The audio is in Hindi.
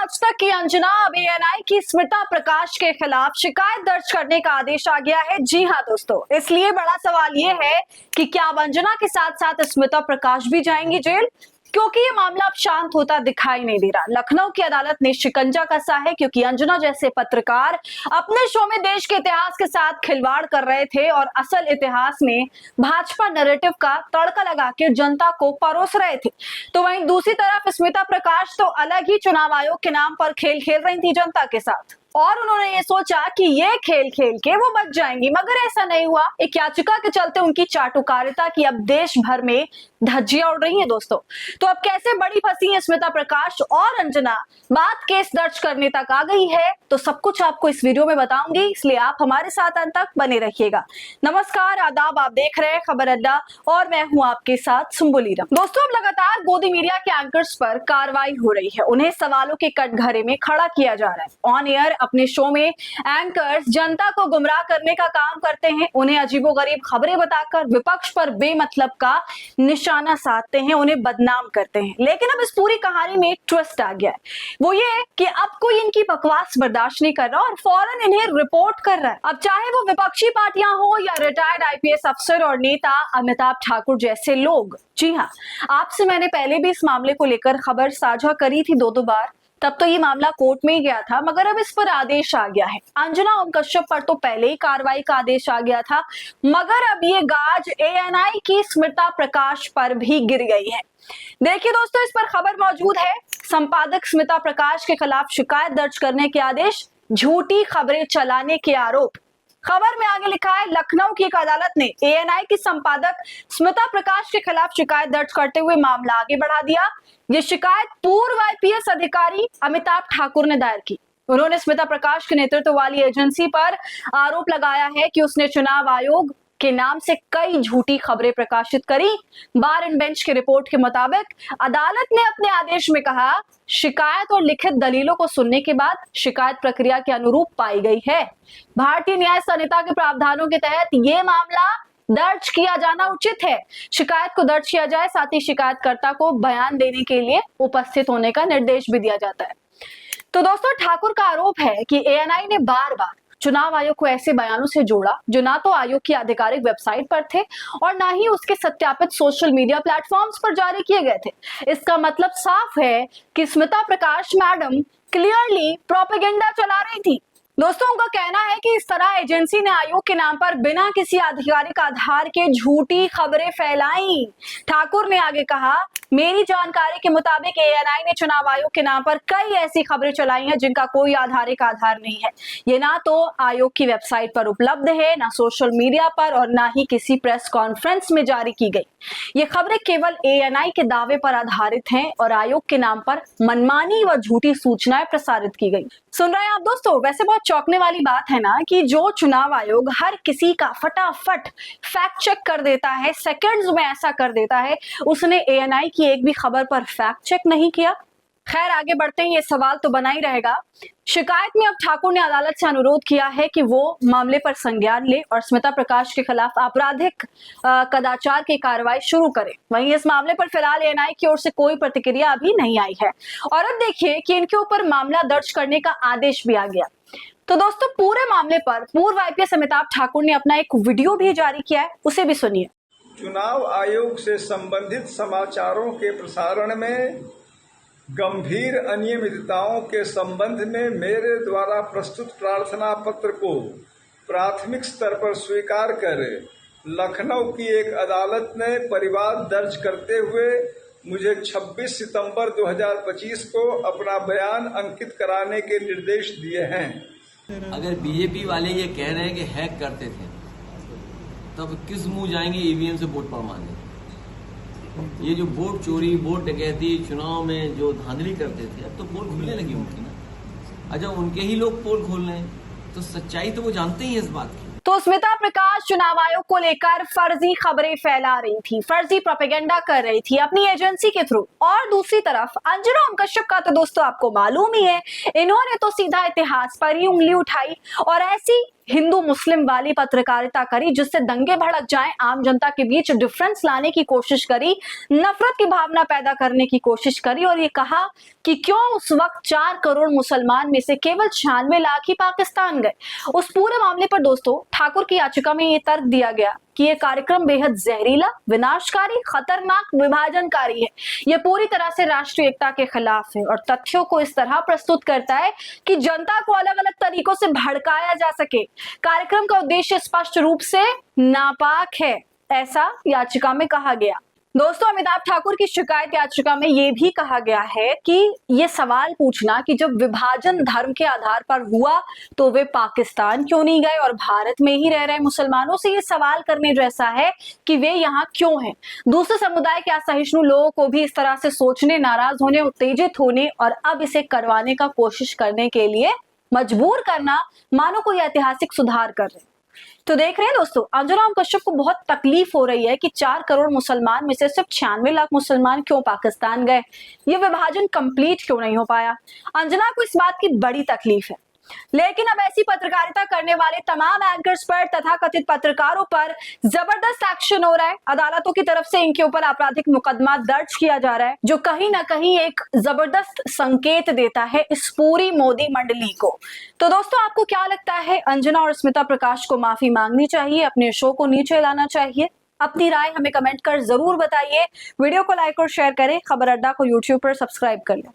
आज तक की अंजना, अब एएनआई की स्मिता प्रकाश के खिलाफ शिकायत दर्ज करने का आदेश आ गया है। जी हां दोस्तों, इसलिए बड़ा सवाल ये है कि क्या अब अंजना के साथ साथ स्मिता प्रकाश भी जाएंगी जेल, क्योंकि ये मामला अब शांत होता दिखाई नहीं दे रहा। लखनऊ की अदालत ने शिकंजा कसा है क्योंकि अंजना जैसे पत्रकार अपने शो में देश के इतिहास के साथ खिलवाड़ कर रहे थे और असल इतिहास में भाजपा नैरेटिव का तड़का लगा के जनता को परोस रहे थे। तो वहीं दूसरी तरफ स्मिता प्रकाश तो अलग ही चुनाव आयोग के नाम पर खेल खेल रही थी जनता के साथ, और उन्होंने ये सोचा कि ये खेल खेल के वो बच जाएंगी, मगर ऐसा नहीं हुआ। एक याचिका के चलते उनकी चाटुकारिता की अब देश भर में धज्जियां उड़ रही हैं दोस्तों। तो अब कैसे बड़ी फंसी है स्मिता प्रकाश और अंजना, बात केस दर्ज करने तक आ गई है, तो सब कुछ आपको इस वीडियो में बताऊंगी, इसलिए आप हमारे साथ अंत तक बने रहिएगा। नमस्कार, आदाब, आप देख रहे हैं खबर अड्डा और मैं हूं आपके साथ सुम्बुल ईरम। दोस्तों, अब लगातार गोदी मीडिया के एंकर्स पर कार्रवाई हो रही है, उन्हें सवालों के कटघरे में खड़ा किया जा रहा है। ऑन एयर अपने शो में एंकर्स जनता को गुमराह करने का काम करते हैं, उन्हें अजीबोगरीब खबरें बताकर विपक्ष पर बेमतलब का निशाना साधते हैं, उन्हें बदनाम करते हैं। लेकिन अब इस पूरी कहानी में एक ट्विस्ट आ गया है, वो ये कि अब कोई इनकी बकवास बर्दाश्त नहीं कर रहा और फौरन इन्हें रिपोर्ट कर रहा है। अब चाहे वो विपक्षी पार्टियां हो या रिटायर्ड आईपीएस अफसर और नेता अमिताभ ठाकुर जैसे लोग। जी हाँ, आपसे मैंने पहले भी इस मामले को लेकर खबर साझा करी थी दो बार, तब तो ये मामला कोर्ट में ही गया था, मगर अब इस पर आदेश आ गया है। अंजना ओम कश्यप पर तो पहले ही कार्रवाई का आदेश आ गया था, मगर अब ये गाज एएनआई की स्मिता प्रकाश पर भी गिर गई है। देखिए दोस्तों, इस पर खबर मौजूद है। संपादक स्मिता प्रकाश के खिलाफ शिकायत दर्ज करने के आदेश, झूठी खबरें चलाने के आरोप। खबर में आगे लिखा है, लखनऊ की एक अदालत ने एएनआई की संपादक स्मिता प्रकाश के खिलाफ शिकायत दर्ज करते हुए मामला आगे बढ़ा दिया। ये शिकायत पूर्व आईपीएस अधिकारी अमिताभ ठाकुर ने दायर की। उन्होंने स्मिता प्रकाश के नेतृत्व वाली एजेंसी पर आरोप लगाया है कि उसने चुनाव आयोग के नाम से कई झूठी खबरें प्रकाशित करी। बार एंड बेंच की रिपोर्ट के मुताबिक अदालत ने अपने आदेश में कहा, शिकायत और लिखित दलीलों को सुनने के बाद शिकायत प्रक्रिया के अनुरूप पाई गई है। भारतीय न्याय संहिता के प्रावधानों के तहत ये मामला दर्ज किया जाना उचित है। शिकायत को दर्ज किया जाए, साथ ही शिकायतकर्ता को बयान देने के लिए उपस्थित होने का निर्देश भी दिया जाता है। तो दोस्तों, ठाकुर का आरोप है कि एएनआई ने बार बार चुनाव आयोग को ऐसे बयानों से जोड़ा जो ना तो आयोग की आधिकारिक वेबसाइट पर थे और ना ही उसके सत्यापित सोशल मीडिया प्लेटफॉर्म्स पर जारी किए गए थे। इसका मतलब साफ है कि स्मिता प्रकाश मैडम क्लियरली प्रोपेगेंडा चला रही थी। दोस्तों, उनका कहना है कि इस तरह एजेंसी ने आयोग के नाम पर बिना किसी आधिकारिक आधार के झूठी खबरें फैलाई। ठाकुर ने आगे कहा, मेरी जानकारी के मुताबिक एएनआई ने चुनाव आयोग के नाम पर कई ऐसी खबरें चलाई हैं जिनका कोई आधारिक आधार नहीं है। ये ना तो आयोग की वेबसाइट पर उपलब्ध है, ना सोशल मीडिया पर और ना ही किसी प्रेस कॉन्फ्रेंस में जारी की गई। ये खबरें केवल एएनआई के दावे पर आधारित हैं और आयोग के नाम पर मनमानी व झूठी सूचनाएं प्रसारित की गई। सुन रहे हैं आप दोस्तों? वैसे बहुत चौंकने वाली बात है ना कि जो चुनाव आयोग हर किसी का फटाफट फैक्ट चेक कर देता है, सेकंड्स में ऐसा कर देता है, उसने एएनआई की एक भी खबर पर फैक्ट चेक नहीं किया। खैर, आगे बढ़ते हैं, ये सवाल तो बना ही रहेगा। शिकायत में अब ठाकुर ने अदालत से अनुरोध किया है कि वो मामले पर संज्ञान ले और स्मिता प्रकाश के खिलाफ आपराधिक कदाचार की कार्रवाई शुरू करे। वहीं इस मामले पर फिलहाल एएनआई की ओर से कोई प्रतिक्रिया अभी नहीं आई है और अब देखिए कि इनके ऊपर मामला दर्ज करने का आदेश भी आ गया। तो दोस्तों, पूरे मामले पर पूर्व आईपीएस अमिताभ ठाकुर ने अपना एक वीडियो भी जारी किया है, उसे भी सुनिए। चुनाव आयोग से संबंधित समाचारों के प्रसारण में गंभीर अनियमितताओं के संबंध में मेरे द्वारा प्रस्तुत प्रार्थना पत्र को प्राथमिक स्तर पर स्वीकार कर लखनऊ की एक अदालत ने परिवाद दर्ज करते हुए मुझे 26 सितंबर 2025 को अपना बयान अंकित कराने के निर्देश दिए हैं। अगर बीजेपी वाले ये कह रहे हैं कि हैक करते थे, तब किस मुंह जाएंगे ईवीएम से वोट पड़वाने? ये जो वोट चोरी, वोट डकैती, चुनाव में जो धांधली करते थे, अब तो पोल खुलने लगी उनकी ना। अच्छा, उनके ही लोग पोल खोल रहे हैं, तो सच्चाई तो वो जानते ही है इस बात की। तो स्मिता प्रकाश चुनाव आयोग को लेकर फर्जी खबरें फैला रही थी, फर्जी प्रोपेगेंडा कर रही थी अपनी एजेंसी के थ्रू। और दूसरी तरफ अंजना ओम कश्यप का तो दोस्तों आपको मालूम ही है, इन्होंने तो सीधा इतिहास पर ही उंगली उठाई और ऐसी हिंदू मुस्लिम वाली पत्रकारिता करी, जिससे दंगे भड़क जाएं, आम जनता के बीच डिफरेंस लाने की कोशिश करी, नफरत की भावना पैदा करने की कोशिश करी और ये कहा कि क्यों उस वक्त 4 करोड़ मुसलमान में से केवल 96 लाख ही पाकिस्तान गए। उस पूरे मामले पर दोस्तों ठाकुर की याचिका में ये तर्क दिया गया कि ये कार्यक्रम बेहद जहरीला, विनाशकारी, खतरनाक, विभाजनकारी है। यह पूरी तरह से राष्ट्रीय एकता के खिलाफ है और तथ्यों को इस तरह प्रस्तुत करता है कि जनता को अलग अलग तरीकों से भड़काया जा सके। कार्यक्रम का उद्देश्य स्पष्ट रूप से नापाक है, ऐसा याचिका में कहा गया। दोस्तों अमिताभ ठाकुर की शिकायत याचिका में यह भी कहा गया है कि ये सवाल पूछना कि जब विभाजन धर्म के आधार पर हुआ तो वे पाकिस्तान क्यों नहीं गए और भारत में ही रह रहे मुसलमानों से ये सवाल करने जैसा है कि वे यहाँ क्यों हैं। दूसरे समुदाय के असहिष्णु लोगों को भी इस तरह से सोचने, नाराज होने, उत्तेजित होने और अब इसे करवाने का कोशिश करने के लिए मजबूर करना मानो कोई ऐतिहासिक सुधार कर रहे। तो देख रहे हैं दोस्तों, अंजना ओम कश्यप को बहुत तकलीफ हो रही है कि 4 करोड़ मुसलमान में से सिर्फ 96 लाख मुसलमान क्यों पाकिस्तान गए, ये विभाजन कंप्लीट क्यों नहीं हो पाया। अंजना को इस बात की बड़ी तकलीफ है, लेकिन अब ऐसी पत्रकारिता करने वाले तमाम एंकर्स पर, तथाकथित पत्रकारों पर जबरदस्त एक्शन हो रहा है। अदालतों की तरफ से इनके ऊपर आपराधिक मुकदमा दर्ज किया जा रहा है, जो कहीं ना कहीं एक जबरदस्त संकेत देता है इस पूरी मोदी मंडली को। तो दोस्तों आपको क्या लगता है, अंजना और स्मिता प्रकाश को माफी मांगनी चाहिए, अपने शो को नीचे लाना चाहिए? अपनी राय हमें कमेंट कर जरूर बताइए। वीडियो को लाइक और शेयर करें। खबर अड्डा को यूट्यूब पर सब्सक्राइब कर लें।